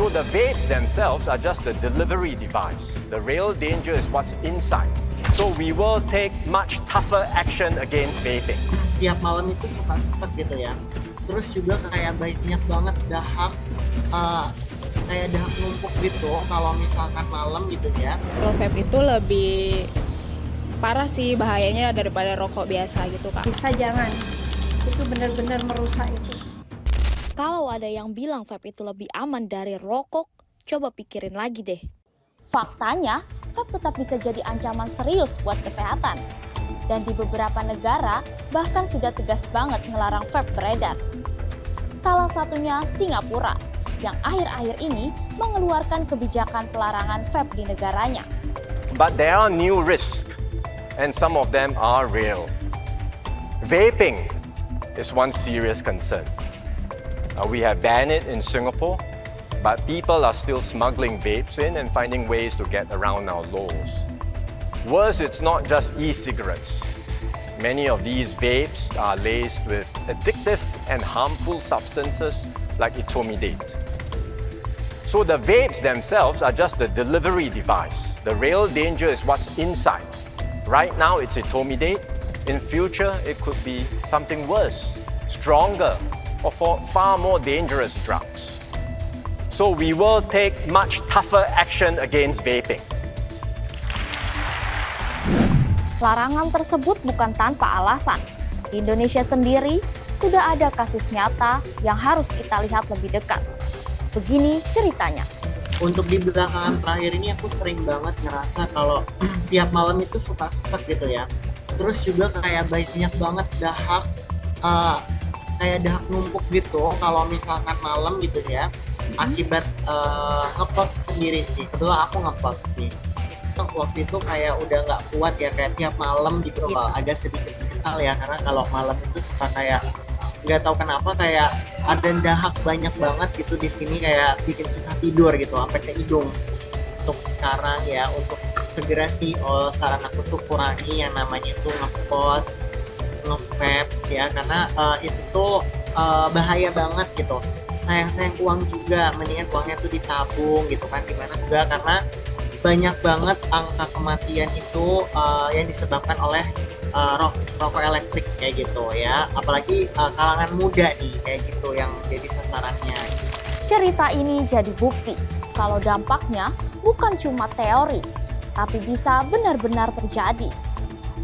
So the vapes themselves are just the delivery device. The real danger is what's inside. So we will take much tougher action against vaping. Tiap malam itu suka sesek gitu ya. Terus juga kayak banyak banget dahak, kayak dahak numpuk gitu kalau misalkan malam gitu ya. Kalau vape itu lebih parah sih bahayanya daripada rokok biasa gitu Kak. Bisa jangan, itu benar-benar merusak itu. Kalau ada yang bilang vape itu lebih aman dari rokok, coba pikirin lagi deh. Faktanya, vape tetap bisa jadi ancaman serius buat kesehatan. Dan di beberapa negara, bahkan sudah tegas banget ngelarang vape beredar. Salah satunya Singapura, yang akhir-akhir ini mengeluarkan kebijakan pelarangan vape di negaranya. But there are new risks, and some of them are real. Vaping is one serious concern. We have banned it in Singapore, but people are still smuggling vapes in and finding ways to get around our laws. Worse, it's not just e-cigarettes. Many of these vapes are laced with addictive and harmful substances like etomidate. So the vapes themselves are just the delivery device. The real danger is what's inside. Right now, it's etomidate. In future, it could be something worse, stronger, or far more dangerous drugs. So we will take much tougher action against vaping. Larangan tersebut bukan tanpa alasan. Di Indonesia sendiri, sudah ada kasus nyata yang harus kita lihat lebih dekat. Begini ceritanya. Untuk di belakangan terakhir ini aku sering banget ngerasa kalau tiap malam itu suka sesek gitu ya. Terus juga kayak banyak banget dahak, kayak dahak numpuk gitu kalau misalkan malam gitu ya. Akibat ngepot sendiri sih. Kebetulan aku ngepot sih. Waktu itu kayak udah nggak kuat ya, kayak tiap malam gitu loh. Agak sedikit kesal ya, karena kalau malam itu suka kayak nggak tahu kenapa kayak ada dahak banyak banget gitu di sini, kayak bikin susah tidur gitu sampai ke hidung. Untuk sekarang ya, untuk segera sih saran aku tuh kurangi yang namanya itu ngepot, nge-vapes ya, karena itu tuh bahaya banget gitu. Sayang uang juga, mendingan uangnya tuh ditabung gitu kan, dimana juga karena banyak banget angka kematian itu yang disebabkan oleh rokok elektrik kayak gitu ya, apalagi kalangan muda nih kayak gitu yang jadi sasarannya. Cerita ini jadi bukti kalau dampaknya bukan cuma teori, tapi bisa benar-benar terjadi.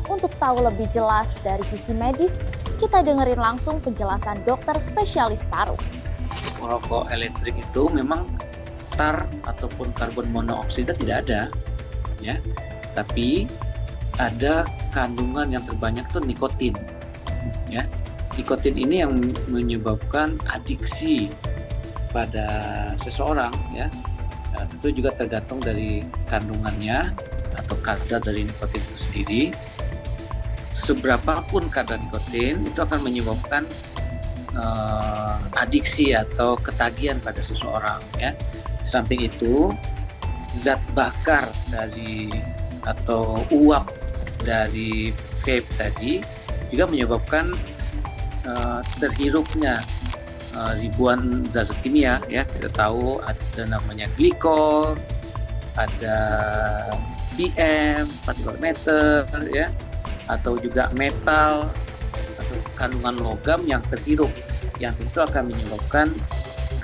Untuk tahu lebih jelas dari sisi medis, kita dengerin langsung penjelasan dokter spesialis paru. Rokok elektrik itu memang tar ataupun karbon monoksida tidak ada, ya, tapi ada kandungan yang terbanyak itu nikotin, ya. Nikotin ini yang menyebabkan adiksi pada seseorang, ya. Nah, tentu juga tergantung dari kandungannya atau kadar dari nikotin itu sendiri. Seberapapun kadar nikotin itu akan menyebabkan adiksi atau ketagihan pada seseorang, ya. Samping itu, zat bakar dari atau uap dari vape tadi juga menyebabkan terhirupnya ribuan zat kimia, ya. Kita tahu ada namanya glikol, ada PM, particulate matter, ya, atau juga metal atau kandungan logam yang terhirup, yang tentu akan menyebabkan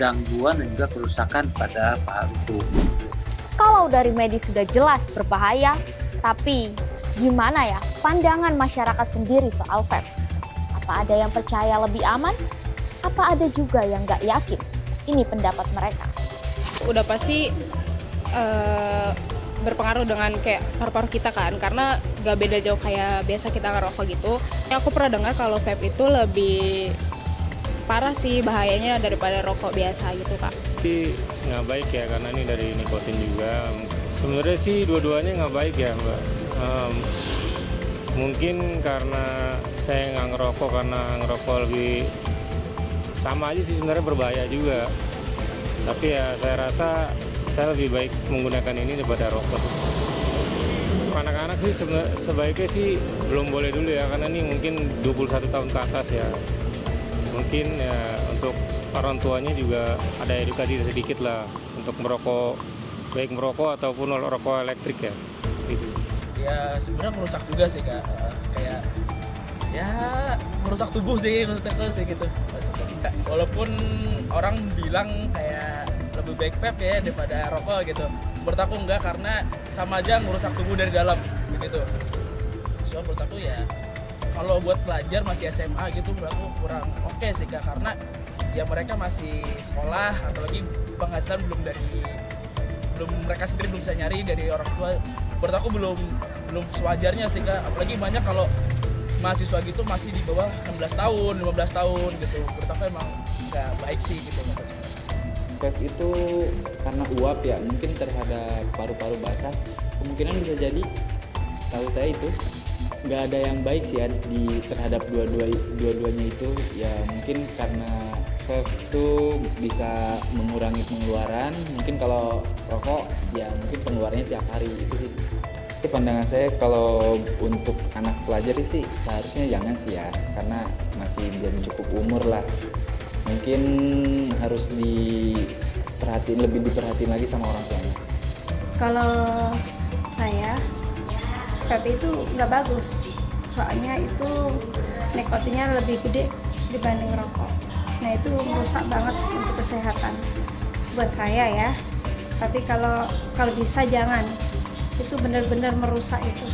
gangguan dan juga kerusakan pada paru. Kalau dari medis sudah jelas berbahaya, tapi gimana ya pandangan masyarakat sendiri soal vape? Apa ada yang percaya lebih aman? Apa ada juga yang nggak yakin? Ini pendapat mereka. Udah pasti berpengaruh dengan kayak paru-paru kita kan, karena nggak beda jauh kayak biasa kita ngerokok gitu. Aku pernah dengar kalau vape itu lebih parah sih bahayanya daripada rokok biasa gitu Kak. Tapi nggak baik ya, karena ini dari nikotin juga. Sebenarnya sih dua-duanya nggak baik ya Mbak. Mungkin karena saya nggak ngerokok, karena ngerokok lebih sama aja sih sebenarnya, berbahaya juga. Tapi ya saya rasa saya lebih baik menggunakan ini daripada rokok. Anak-anak sih sebaiknya sih belum boleh dulu ya, karena ini mungkin 21 tahun ke atas ya. Mungkin ya untuk orang tuanya juga ada edukasi sedikit lah untuk merokok, baik merokok ataupun rokok elektrik ya. Gitu sih. Ya sebenarnya merusak juga sih Kak. Kayak ya merusak tubuh sih menurut aku sih gitu. Walaupun orang bilang kayak lebih baik vape ya daripada rokok gitu, menurut aku enggak, karena sama aja merusak tubuh dari dalam gitu. So menurut aku ya kalau buat pelajar masih SMA gitu menurut aku kurang oke sih Kak, karena ya mereka masih sekolah, atau lagi penghasilan belum mereka sendiri belum bisa nyari dari orang tua. Menurut aku belum sewajarnya sih Kak, apalagi banyak kalau mahasiswa gitu masih di bawah 16 tahun, 15 tahun gitu. Menurut aku emang nggak baik sih gitu. Vape itu karena uap ya, mungkin terhadap paru-paru basah, kemungkinan bisa jadi, setahu saya itu nggak ada yang baik sih ya terhadap dua-duanya itu. Ya mungkin karena vape itu bisa mengurangi pengeluaran, mungkin kalau rokok ya mungkin pengeluarannya tiap hari, itu sih. Itu pandangan saya. Kalau untuk anak pelajar sih seharusnya jangan sih ya, karena masih belum cukup umur lah. Mungkin harus lebih diperhatiin lagi sama orang tuanya. Kalau saya, vape itu nggak bagus, soalnya itu nikotinnya lebih gede dibanding rokok. Nah itu merusak banget untuk kesehatan buat saya ya. Tapi kalau bisa jangan, itu benar-benar merusak itu.